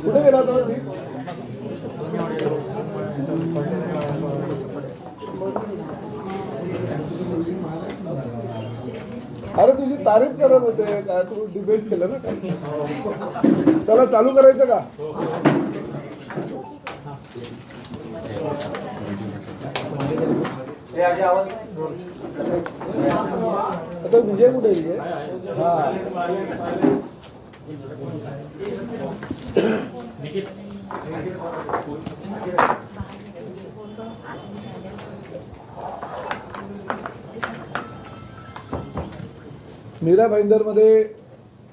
कुठे गेला होता? अरे तुझी तारीफ करत होते का? तू डिबेट केलं ना काय? चला चालू करायचं का? आता विजय कुठे विजय? हा मीरा भाईंदरमध्ये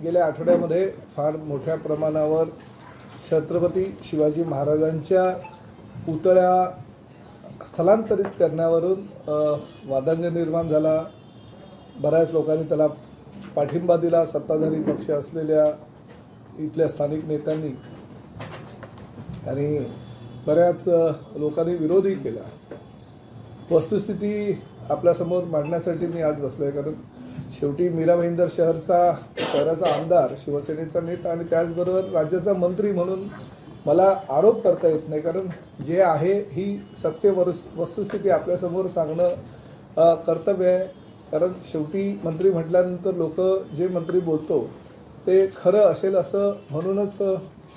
गेल्या आठवड्यामध्ये फार मोठ्या प्रमाणावर छत्रपती शिवाजी महाराजांच्या पुतळ्या स्थलांतरित करण्यावरून वादंग निर्माण झाला. बऱ्याच लोकांनी त्याला पाठिंबा दिला. सत्ताधारी पक्ष असलेल्या इथल्या स्थानिक नेत्यांनी आणि बऱ्याच लोकांनी विरोधही केला. वस्तुस्थिती आपल्यासमोर मांडण्यासाठी मी आज बसलो आहे, कारण शेवटी मीरा भाईंदर शहराचा आमदार, शिवसेनेचा नेता आणि त्याचबरोबर राज्याचा मंत्री म्हणून मला आरोप करता येत नाही, कारण जे आहे ही सत्य वस्तुस्थिती आपल्यासमोर सांगणं कर्तव्य आहे. कारण शेवटी मंत्री म्हटल्यानंतर लोक जे मंत्री बोलतो ते खरं असेल असं म्हणूनच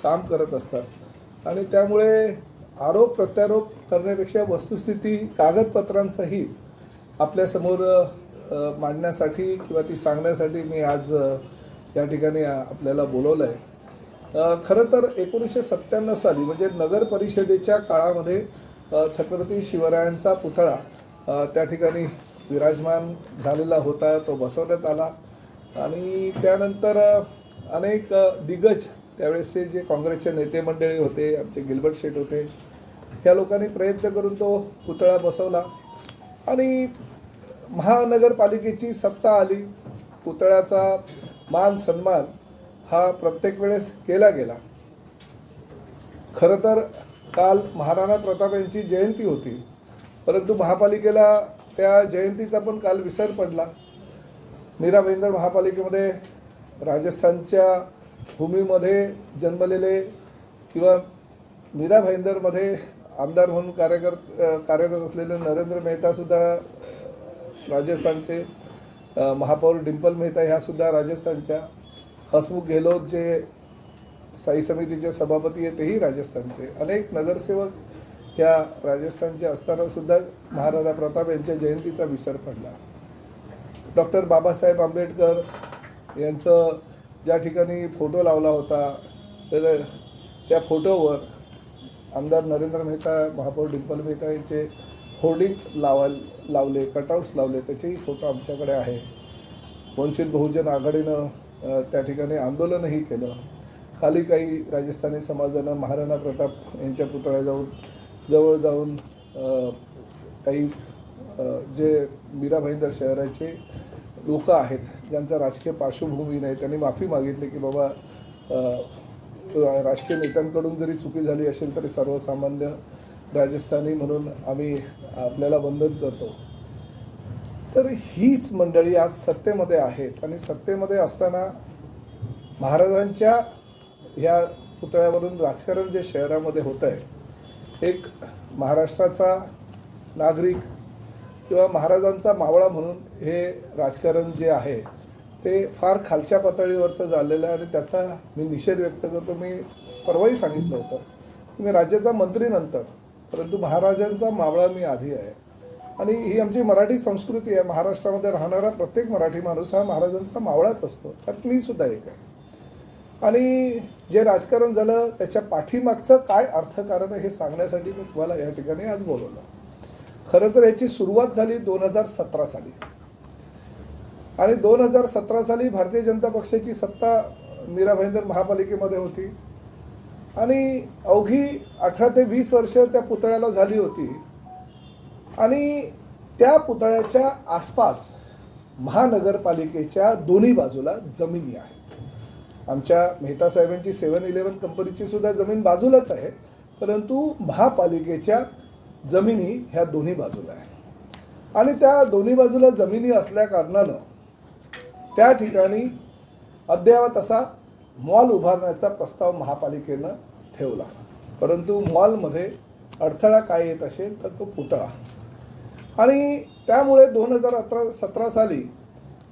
काम करत असतात आणि त्यामुळे आरोप प्रत्यारोप करण्यापेक्षा वस्तुस्थिती कागदपत्रांसहित आपल्यासमोर मांडण्यासाठी किंवा ती सांगण्यासाठी मी आज या ठिकाणी आपल्याला बोलवलं आहे. खरं तर 1997 साली म्हणजे नगर परिषदेच्या काळामध्ये छत्रपती शिवरायांचा पुतळा त्या ठिकाणी विराजमान झालेला होता. तो बसवण्यात आला आणि त्यानंतर अनेक दिग्गज त्यावेळेसचे जे काँग्रेसचे नेते मंडळी होते, आमचे गिल्बर्ट शेठ होते, ह्या लोकांनी प्रयत्न करून तो पुतळा बसवला आणि महानगरपालिकेची सत्ता आली. पुतळ्याचा मान सन्मान हा प्रत्येक वेळेस केला गेला. खरं तर काल महाराणा प्रताप यांची जयंती होती, परंतु महापालिकेला त्या जयंतीचा पण काल विसर पडला. मीरा भाईंदर महापालिकेमध्ये राजस्थानच्या भूमीमध्ये जन्मलेले किंवा मीरा भाईंदरमध्ये आमदार म्हणून कार्यरत असलेले नरेंद्र मेहतासुद्धा राजस्थानचे, महापौर डिंपल मेहता ह्यासुद्धा राजस्थानच्या, हसमुख गेहलोत जे स्थायी समितीचे सभापती आहेत तेही राजस्थानचे, अनेक नगरसेवक ह्या राजस्थानचे असतानासुद्धा महाराणा प्रताप यांच्या जयंतीचा विसर पडला. डॉक्टर बाबासाहेब आंबेडकर यांचं ज्या ठिकाणी फोटो लावला होता त्या फोटोवर आमदार नरेंद्र मेहता, महापौर डिंपल मेहता यांचे होर्डिंग लावले, कटआउट्स लावले, त्याचेही फोटो आमच्याकडे आहे. वंचित बहुजन आघाडीनं त्या ठिकाणी आंदोलनही केलं. खाली काही राजस्थानी समाजानं महाराणा प्रताप यांच्या पुतळ्याजवळ जाऊन काही जे मीरा भाईंदर शहराचे लोक आहेत ज्यांचा राजकीय पार्श्वभूमी नाही, त्यांनी माफी मागितली की बाबा राजकीय नेत्यांकडून जरी चुकी झाली असेल तरी सर्वसामान्य राजस्थानी म्हणून आम्ही आपल्याला वंदन करतो. तर हीच मंडळी आज सत्तेमध्ये आहेत आणि सत्तेमध्ये असताना महाराजांच्या ह्या पुतळ्यावरून राजकारण जे शहरामध्ये होतं आहे, एक महाराष्ट्राचा नागरिक किंवा महाराजांचा मावळा म्हणून हे राजकारण जे आहे ते फार खालच्या पातळीवरचं झालेलं आहे आणि त्याचा मी निषेध व्यक्त करतो. मी परवाही सांगितलं होतं की मी राज्याचा मंत्री नंतर, परंतु महाराजांचा मावळा मी आधी आहे आणि ही आमची मराठी संस्कृती आहे. महाराष्ट्रामध्ये राहणारा प्रत्येक मराठी माणूस हा महाराजांचा मावळाच असतो, त्यात मी सुद्धा एक आहे. आणि जे राजकारण झालं त्याच्या पाठीमागचं काय अर्थकारण आहे हे सांगण्यासाठी मी तुम्हाला या ठिकाणी आज बोलवलं. खरं तर याची सुरुवात झाली 2017 साली आणि 2017 साली भारतीय जनता पक्षाची सत्ता मीरा भाईंदर महापालिकेमध्ये होती आणि अवघी 18 ते 20 वर्ष त्या पुतळ्याला झाली होती आणि त्या पुतळ्याच्या आसपास महानगरपालिकेच्या दोन्ही बाजूला जमिनी आहेत. आमच्या मेहता साहेबांची 7-11 कंपनीची सुद्धा जमीन बाजूलाच आहे, परंतु महापालिकेच्या जमिनी ह्या दोन्ही बाजूला आहे आणि त्या दोन्ही बाजूला जमिनी असल्या कारणानं त्या ठिकाणी अद्यावत असा मॉल उभारण्याचा प्रस्ताव महापालिकेनं ठेवला, परंतु मॉलमध्ये अडथळा काय येत असेल तर तो पुतळा. आणि त्यामुळे 2017 साली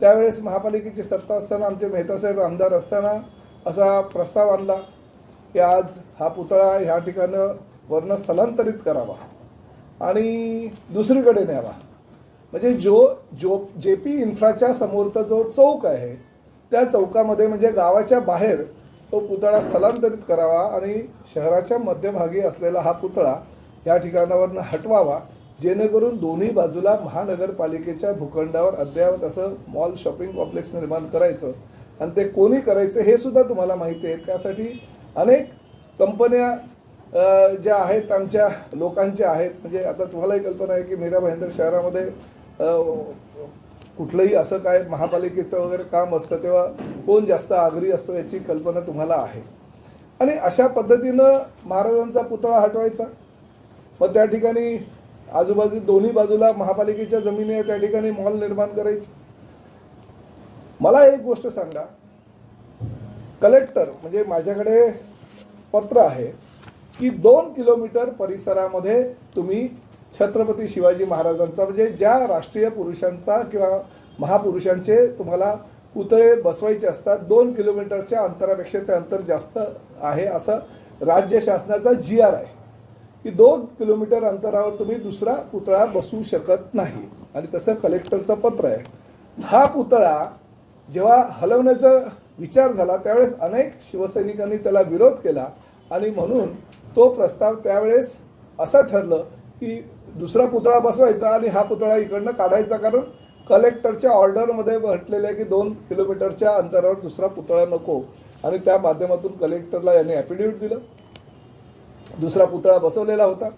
त्यावेळेस महापालिकेची सत्ता असताना आमचे मेहतासाहेब आमदार असताना असा प्रस्ताव आणला की आज हा पुतळा ह्या ठिकाणं वरनं स्थलांतरित करावा आणि दुसरीकडे न्यावा. म्हणजे JP इन्फ्राच्या समोरचा जो चौक आहे त्या चौकामध्ये म्हणजे गावाच्या बाहेर तो पुतळा स्थलांतरित करावा आणि शहराच्या मध्यभागी असलेला हा पुतळा या ठिकाणावरनं हटवावा, जेणेकरून दोन्ही बाजूला महानगरपालिकेच्या भूखंडावर अद्ययावत असं मॉल शॉपिंग कॉम्प्लेक्स निर्माण करायचं. आणि ते कोणी करायचं हे सुद्धा तुम्हाला माहिती आहे. त्यासाठी अनेक कंपन्या ज्या आहेत आमच्या लोकांच्या आहेत. म्हणजे आता तुम्हालाही कल्पना आहे की मीरा भाईंदर शहरामध्ये कुठलंही असं काय महापालिकेचं वगैरे काम असतं तेव्हा कोण जास्त आग्रही असतो याची कल्पना तुम्हाला आहे. आणि अशा पद्धतीनं महाराजांचा पुतळा हटवायचा, मग त्या ठिकाणी आजूबाजू दोन्ही बाजूला महापालिकेच्या जमिनी आहे त्या ठिकाणी मॉल निर्माण करायची. मला एक गोष्ट सांगा, कलेक्टर म्हणजे माझ्याकडे पत्र आहे की 2 किलोमीटर परिसरामध्ये तुम्ही छत्रपती शिवाजी महाराजांचा म्हणजे ज्या राष्ट्रीय पुरुषांचा किंवा महापुरुषांचे तुम्हाला पुतळे बसवायचे असतात 2 किलोमीटरच्या अंतरापेक्षा ते अंतर जास्त आहे असं राज्य शासनाचा GR आहे की 2 किलोमीटर अंतरावर तुम्ही दुसरा पुतळा बसवू शकत नाही. आणि तसं कलेक्टरचं पत्र आहे. हा पुतळा जेव्हा हलवण्याचा विचार झाला त्यावेळेस अनेक शिवसैनिकांनी त्याला विरोध केला आणि म्हणून तो प्रस्ताव त्यावेळेस असं ठरलं की दुसरा पुतळा बसवायचा आणि हा पुतळा इकडनं काढायचा, कारण कलेक्टरच्या ऑर्डरमध्ये म्हटलेलं आहे की 2 किलोमीटरच्या अंतरावर दुसरा पुतळा नको. आणि त्या माध्यमातून कलेक्टरला यांनी ॲफिडेव्हिट दिलं, दुसरा पुतळा बसवलेला होता.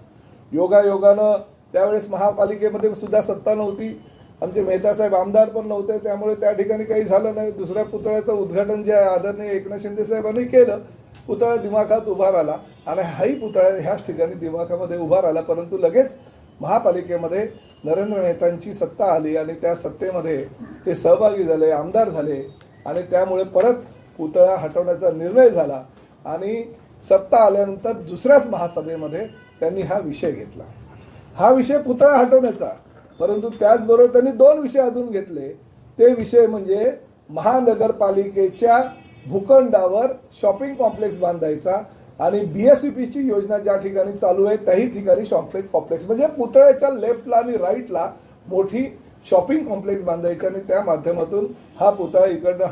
योगायोगानं त्यावेळेस महापालिकेमध्ये सुद्धा सत्ता नव्हती, आमचे मेहतासाहेब आमदार पण नव्हते, त्यामुळे त्या ठिकाणी काही झालं नाही. दुसऱ्या पुतळ्याचं उद्घाटन जे आदरणीय एकनाथ शिंदे साहेबांनी केलं, पुतळा दिमाखात उभा राहिला आणि हाही पुतळा ह्याच ठिकाणी दिमाखामध्ये उभा राहिला. परंतु लगेच महापालिकेमध्ये नरेंद्र मेहतांची सत्ता आली आणि त्या सत्तेमध्ये ते सहभागी झाले, आमदार झाले आणि त्यामुळे परत पुतळा हटवण्याचा निर्णय झाला. आणि सत्ता आल्यानंतर दुसऱ्याच महासभेमध्ये त्यांनी हा विषय घेतला, हा विषय पुतळा हटवण्याचा. परंतु त्याचबरोबर त्यांनी 2 विषय अजून घेतले. ते विषय म्हणजे महानगरपालिकेच्या भूखंडावर शॉपिंग कॉम्प्लेक्स बांधायचा आणि BSVPची योजना ज्या ठिकाणी चालू आहे त्याही ठिकाणी शॉपिंग कॉम्प्लेक्स म्हणजे पुतळ्याच्या लेफ्टला आणि राईटला मोठी शॉपिंग कॉम्प्लेक्स बांधायची आणि त्या माध्यमातून हा पुतळा इकडनं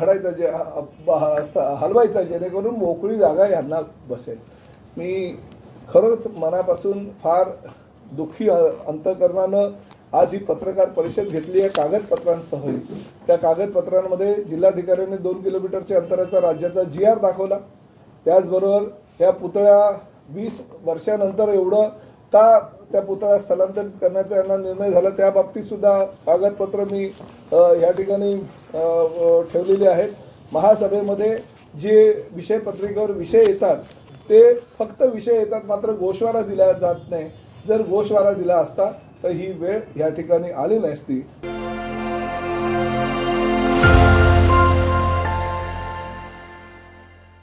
हलवायचा जेणेकरून मोकळी जागा यांना बसेल. मी खरंच मनापासून फार दुःखी अंतःकरणानं आज ही पत्रकार परिषद घेतली आहे कागदपत्रांसह. त्या कागदपत्रांमध्ये जिल्हाधिकाऱ्यांनी 2 किलोमीटरच्या अंतराचा राज्याचा GR दाखवला. त्याचबरोबर या पुतळ्या 20 वर्षानंतर एवढं का त्या पुतळ्या स्थलांतरित करण्याचा यांना निर्णय झाला त्या बाबतीत सुद्धा कागदपत्र मी या ठिकाणी ठेवलेले आहेत. महासभेमध्ये जे विषयपत्रिकेवर विषय येतात ते फक्त विषय येतात, मात्र गोषवारा दिला जात नाही. जर गोषवारा दिला असता तर ही वेळ या ठिकाणी आली नसती.